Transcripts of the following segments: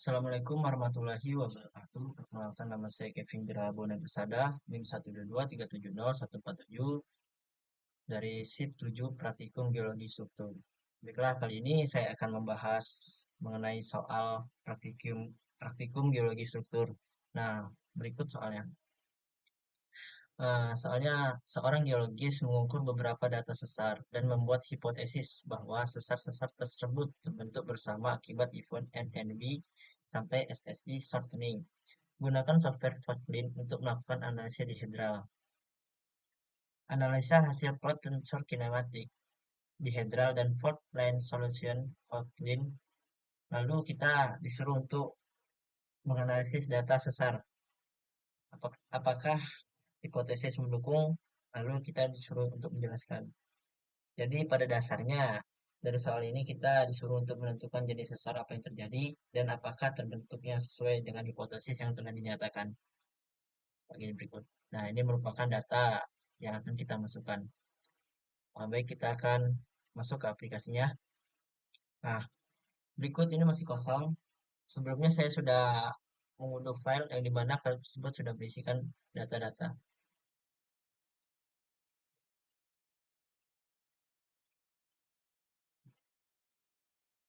Assalamualaikum warahmatullahi wabarakatuh. Perkenalkan nama saya Kevin Birahabona Bersada, NIM 122370147 dari SIP 7 Praktikum Geologi Struktur. Baiklah, kali ini saya akan membahas mengenai soal praktikum geologi struktur. Nah, berikut soalnya. Soalnya seorang geologis mengukur beberapa data sesar dan membuat hipotesis bahwa sesar-sesar tersebut terbentuk bersama akibat event NNB sampai SSI shortening. Gunakan software Kotlin untuk melakukan analisis dihedral. Analisa hasil plot tensor kinematik dihedral dan fault line solution Kotlin. Lalu kita disuruh untuk menganalisis data sesar. Apakah hipotesis mendukung? Lalu kita disuruh untuk menjelaskan. Jadi pada dasarnya dari soal ini kita disuruh untuk menentukan jenis sesar apa yang terjadi dan apakah terbentuknya sesuai dengan hipotesis yang telah dinyatakan sebagai berikut. Nah, ini merupakan data yang akan kita masukkan. Baik, kita akan masuk ke aplikasinya. Nah, berikut ini masih kosong. Sebelumnya saya sudah mengunduh file yang dimana file tersebut sudah berisikan data-data.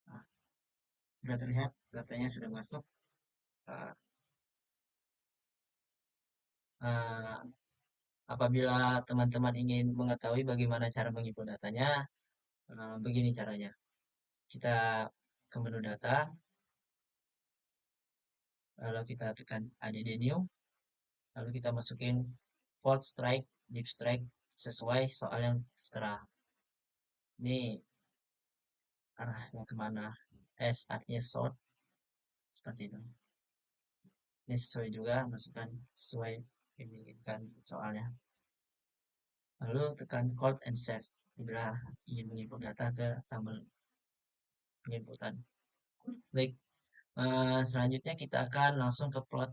Nah, sudah terlihat datanya sudah masuk. Nah, eh, apabila teman-teman ingin mengetahui bagaimana cara menginput datanya, begini caranya. Kita ke menu data, lalu kita tekan add new, lalu kita masukin fault strike, deep strike sesuai soal yang tertera. Ini arahnya kemana? S artinya short, seperti itu. Ini sesuai juga, masukkan sesuai yang diinginkan soalnya. Lalu tekan Call and Save bila ingin menginput data ke tabel penginputan. Baik, selanjutnya kita akan langsung ke plot.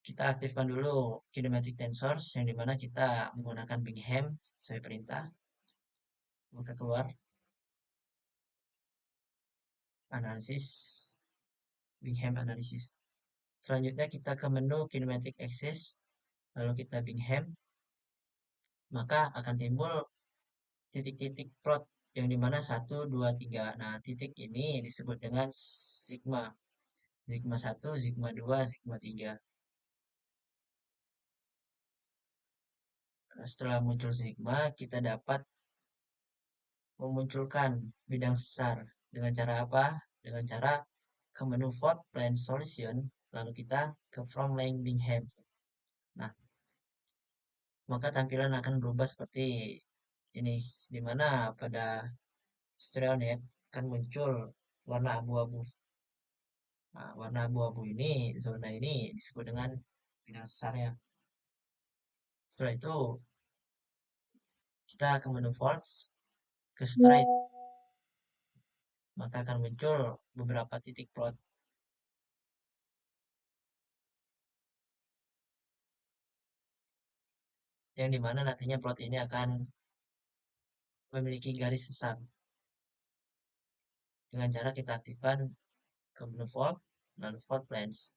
Kita aktifkan dulu kinematic tensors yang dimana kita menggunakan Bingham sesuai perintah. Maka keluar analisis, Bingham analisis. Selanjutnya kita ke menu kinematic axis, lalu kita Bingham, maka akan timbul titik-titik plot yang dimana 1, 2, 3. Nah, titik ini disebut dengan sigma. Sigma 1, sigma 2, sigma 3. Setelah muncul sigma, kita dapat memunculkan bidang sesar. Dengan cara apa? Dengan cara ke menu Fault Plan Solution, lalu kita ke From Line Bingham. Nah, maka tampilan akan berubah seperti ini, di mana pada StereoNet akan muncul warna abu-abu. Nah, warna abu-abu ini, zona ini disebut dengan bidang sesarnya. Setelah itu, kita ke menu False, ke Straight, maka akan muncul beberapa titik plot yang dimana nantinya plot ini akan memiliki garis sesar. Dengan cara kita aktifkan ke menu Fault, lalu Fault Plans,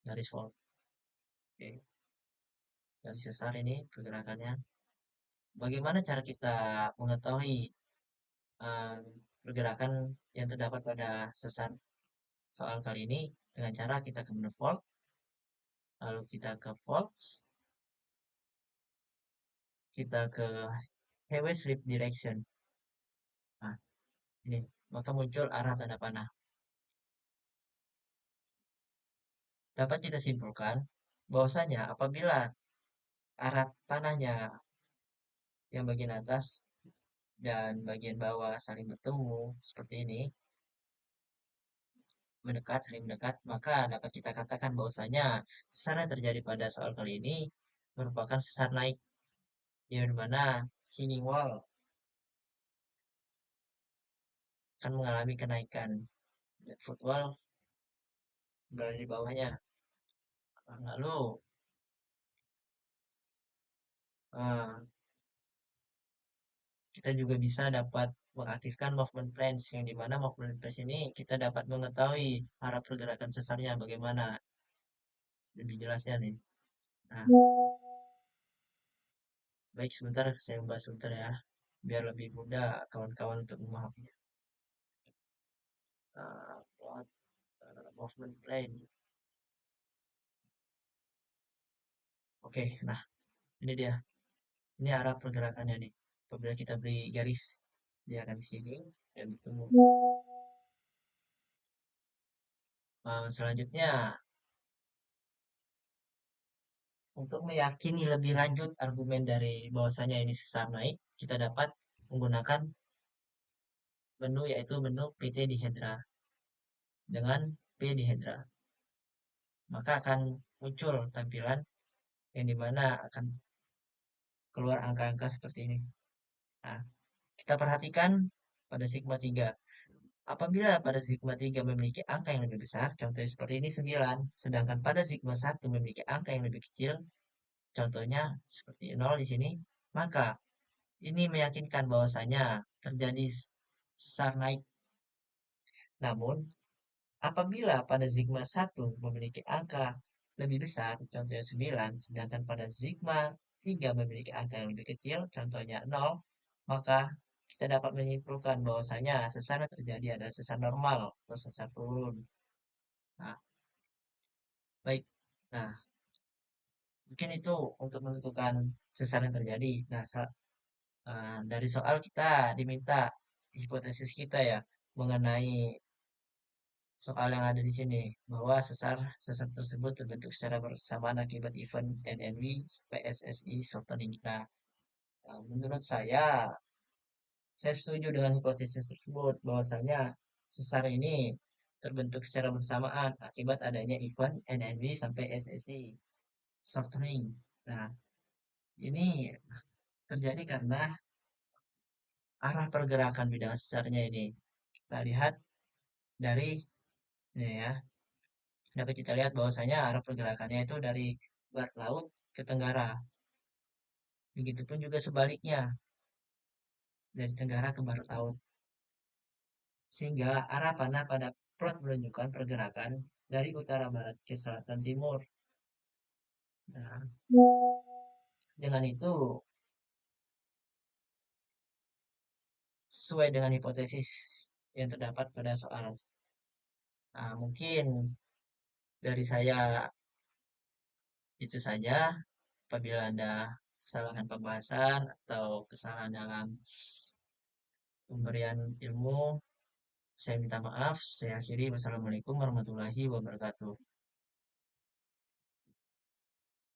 garis fault. Oke, garis sesar ini pergerakannya. Bagaimana cara kita mengetahui eh, pergerakan yang terdapat pada sesar soal kali ini? Dengan cara kita ke menu Fault, lalu kita ke Faults, kita ke Highway Slip Direction. Nah, ini maka muncul arah tanda panah. Dapat kita simpulkan bahwasanya apabila arah panahnya yang bagian atas dan bagian bawah saling bertemu seperti ini, mendekat, saling mendekat, maka dapat kita katakan bahwasanya sesar yang terjadi pada soal kali ini merupakan sesar naik, yang mana hanging wall akan mengalami kenaikan, footwall berada di bawahnya. Lalu eh, kita juga bisa dapat mengaktifkan movement plans, yang dimana movement plans ini kita dapat mengetahui arah pergerakan sesarnya bagaimana, lebih jelasnya nih. Nah, baik, sebentar saya bahas sebentar ya, biar lebih mudah kawan-kawan untuk memahaminya. Plot, movement plan. Oke, nah ini dia. Ini arah pergerakannya nih. Apabila kita beri garis, dia akan di sini dan bertemu. Selanjutnya, untuk meyakini lebih lanjut argumen dari bahwasanya ini sesar naik, kita dapat menggunakan menu, yaitu menu PT dihedra dengan P dihedra. Maka akan muncul tampilan yang dimana akan keluar angka-angka seperti ini. Nah, kita perhatikan pada sigma 3. Apabila pada sigma 3 memiliki angka yang lebih besar, contohnya seperti ini 9, sedangkan pada sigma 1 memiliki angka yang lebih kecil, contohnya seperti 0 di sini, maka ini meyakinkan bahwasanya terjadi sesar naik. Namun, apabila pada sigma 1 memiliki angka lebih besar, contohnya 9, sedangkan pada sigma 3 memiliki angka yang lebih kecil, contohnya 0, maka kita dapat menyimpulkan bahwasanya sesar yang terjadi ada sesar normal atau sesar turun. Nah, baik. Nah, mungkin itu untuk menentukan sesar yang terjadi. Nah, dari soal kita diminta hipotesis kita ya mengenai soal yang ada di sini, bahwa sesar sesar tersebut terbentuk secara bersamaan akibat event NNW PSSI softening. Nah, menurut saya setuju dengan hipotesis tersebut bahwasanya sesar ini terbentuk secara bersamaan akibat adanya event NNW sampai SSI softening. Nah, ini terjadi karena arah pergerakan bidang sesarnya ini. Kita lihat dari ini ya, dapat kita lihat bahwasanya arah pergerakannya itu dari barat laut ke tenggara. Begitupun juga sebaliknya, dari tenggara ke barat laut. Sehingga arah panah pada plot menunjukkan pergerakan dari utara barat ke selatan timur. Nah, dengan itu sesuai dengan hipotesis yang terdapat pada soal. Nah, mungkin dari saya itu saja. Apabila ada kesalahan pembahasan atau kesalahan dalam pemberian ilmu, saya minta maaf. Saya akhiri. Wassalamualaikum warahmatullahi wabarakatuh.